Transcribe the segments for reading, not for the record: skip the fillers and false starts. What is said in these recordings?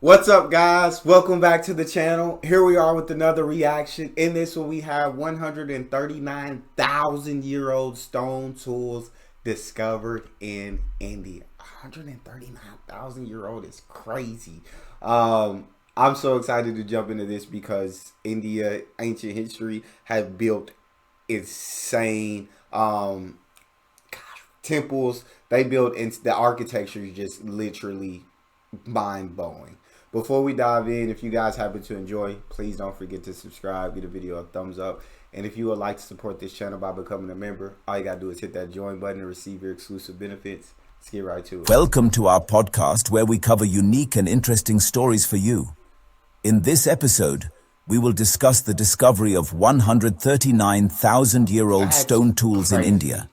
What's up, guys? Welcome back to the channel. Here we are with another reaction. In this one, we have 139,000-year-old stone tools discovered in India. 139,000-year-old is crazy. I'm so excited to jump into this because India, ancient history, have built insane temples. They built, the architecture is just literally mind blowing. Before we dive in, if you guys happen to enjoy, please don't forget to subscribe, give the video a thumbs up. And if you would like to support this channel by becoming a member, all you gotta do is hit that join button to receive your exclusive benefits. Let's get right to it. Welcome to our podcast where we cover unique and interesting stories for you. In this episode, we will discuss the discovery of 139,000-year-old stone tools in India.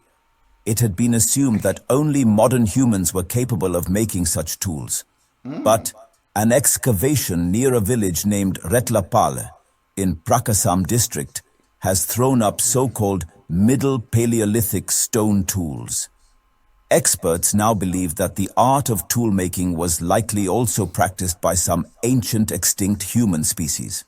It had been assumed that only modern humans were capable of making such tools. But an excavation near a village named Retlapale in Prakasam district has thrown up so-called Middle Paleolithic stone tools. Experts now believe that the art of tool-making was likely also practiced by some ancient extinct human species.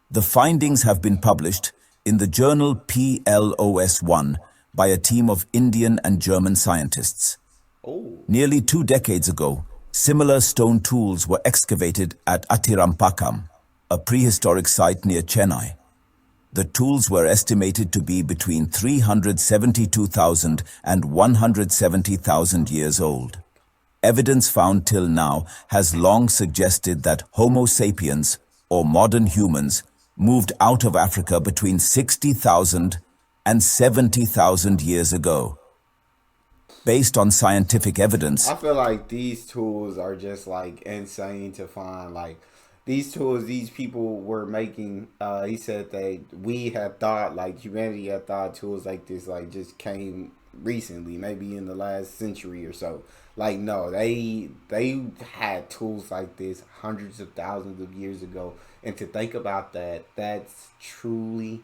The findings have been published in the journal PLOS-1 by a team of Indian and German scientists. Nearly 2 decades ago, similar stone tools were excavated at Atirampakam, a prehistoric site near Chennai. The tools were estimated to be between 372,000 and 170,000 years old. Evidence found till now has long suggested that Homo sapiens, or modern humans, moved out of Africa between 60,000 and 70,000 years ago. Based on scientific evidence, I feel like these tools are just like insane to find. Like these tools, these people were making. He said that we had thought, like humanity had thought, tools like this like just came recently, maybe in the last century or so. Like no, they had tools like this hundreds of thousands of years ago. And to think about that, that's truly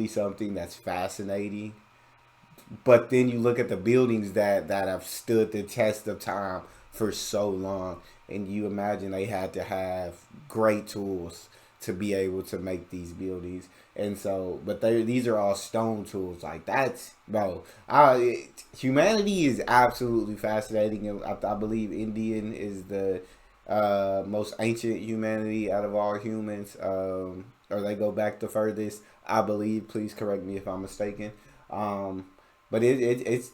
something that's fascinating. But then you look at the buildings that have stood the test of time for so long, and you imagine they had to have great tools to be able to make these buildings. And so, but these are all stone tools. Like that's, bro. Humanity is absolutely fascinating. And I believe Indian is the most ancient humanity out of all humans. Or they go back the furthest, I believe. Please correct me if I'm mistaken. But it's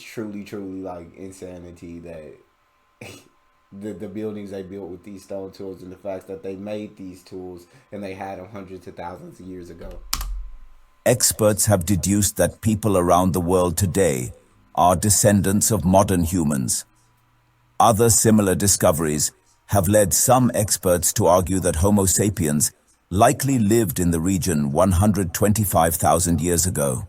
truly like insanity that the buildings they built with these stone tools, and the fact that they made these tools and they had them hundreds of thousands of years ago. experts have deduced that people around the world today are descendants of modern humans. Other similar discoveries have led some experts to argue that Homo sapiens likely lived in the region 125,000 years ago.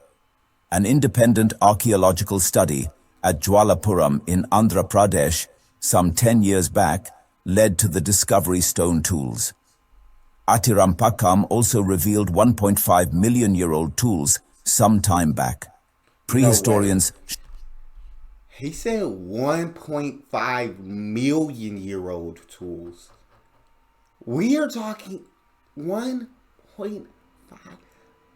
An independent archaeological study at Jwalapuram in Andhra Pradesh some 10 years back led to the discovery stone tools. Atirampakam also revealed 1.5 million-year-old tools some time back. Prehistorians... He said 1.5 million-year-old tools. We are talking 1.5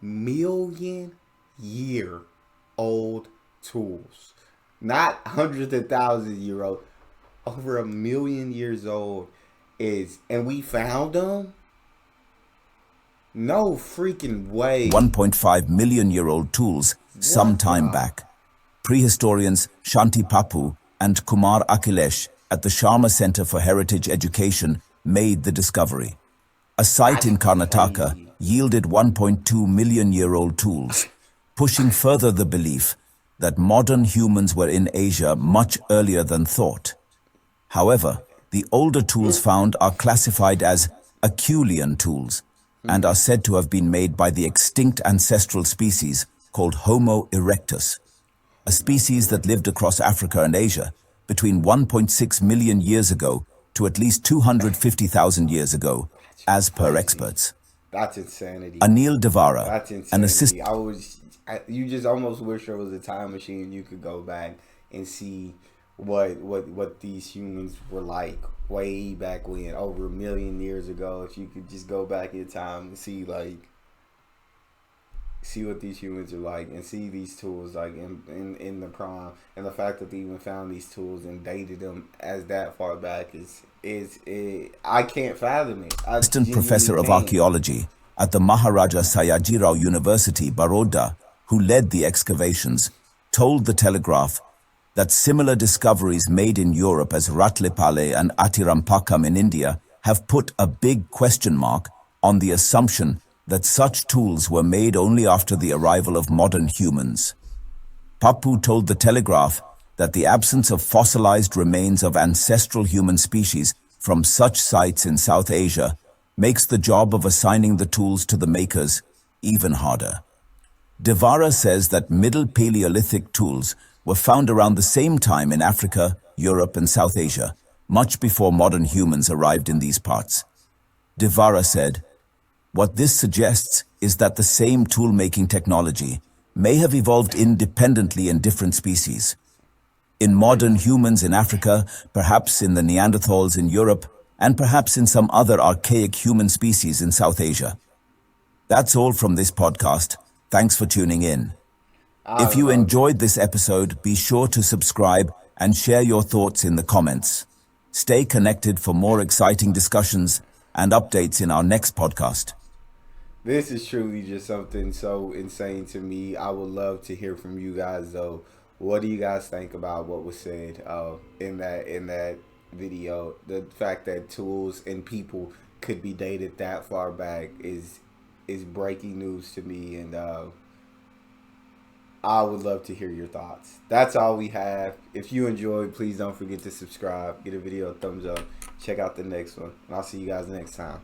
million-year-old tools. Not hundreds of thousands year old. Over 1 million years old is, and we found them? No freaking way. 1.5 million-year-old tools some time back. Prehistorians Shanti Papu and Kumar Akhilesh at the Sharma Center for Heritage Education made the discovery. A site in Karnataka yielded 1.2 million-year-old tools, pushing further the belief that modern humans were in Asia much earlier than thought. However, the older tools found are classified as Acheulean tools and are said to have been made by the extinct ancestral species called Homo erectus, a species that lived across Africa and Asia between 1.6 million years ago to at least 250,000 years ago, as per experts. That's insanity. Anil Devara, That's an insanity. assistant... You just almost wish there was a time machine you could go back and see what these humans were like way back when, over a million years ago. If you could just go back in time and see what these humans are like, and see these tools like in the prime, and the fact that they even found these tools and dated them as that far back is I can't fathom it. I Assistant Professor of can't. Archaeology at the Maharaja Sayajirao University, Baroda, who led the excavations, told the Telegraph that similar discoveries made in Europe as Ratlipale and Atirampakam in India have put a big question mark on the assumption that such tools were made only after the arrival of modern humans. Pappu told the Telegraph that the absence of fossilized remains of ancestral human species from such sites in South Asia makes the job of assigning the tools to the makers even harder. Devara says that Middle Paleolithic tools were found around the same time in Africa, Europe, and South Asia, much before modern humans arrived in these parts. Devara said, "What this suggests is that the same tool-making technology may have evolved independently in different species. In modern humans in Africa, perhaps in the Neanderthals in Europe, and perhaps in some other archaic human species in South Asia." That's all from this podcast. Thanks for tuning in. If you enjoyed this episode, be sure to subscribe and share your thoughts in the comments. Stay connected for more exciting discussions and updates in our next podcast. This is truly just something so insane to me. I would love to hear from you guys though. What do you guys think about what was said in that video? The fact that tools and people could be dated that far back is breaking news to me, and I would love to hear your thoughts. That's all we have. If you enjoyed, please don't forget to subscribe, give the video a thumbs up, check out the next one, and I'll see you guys next time.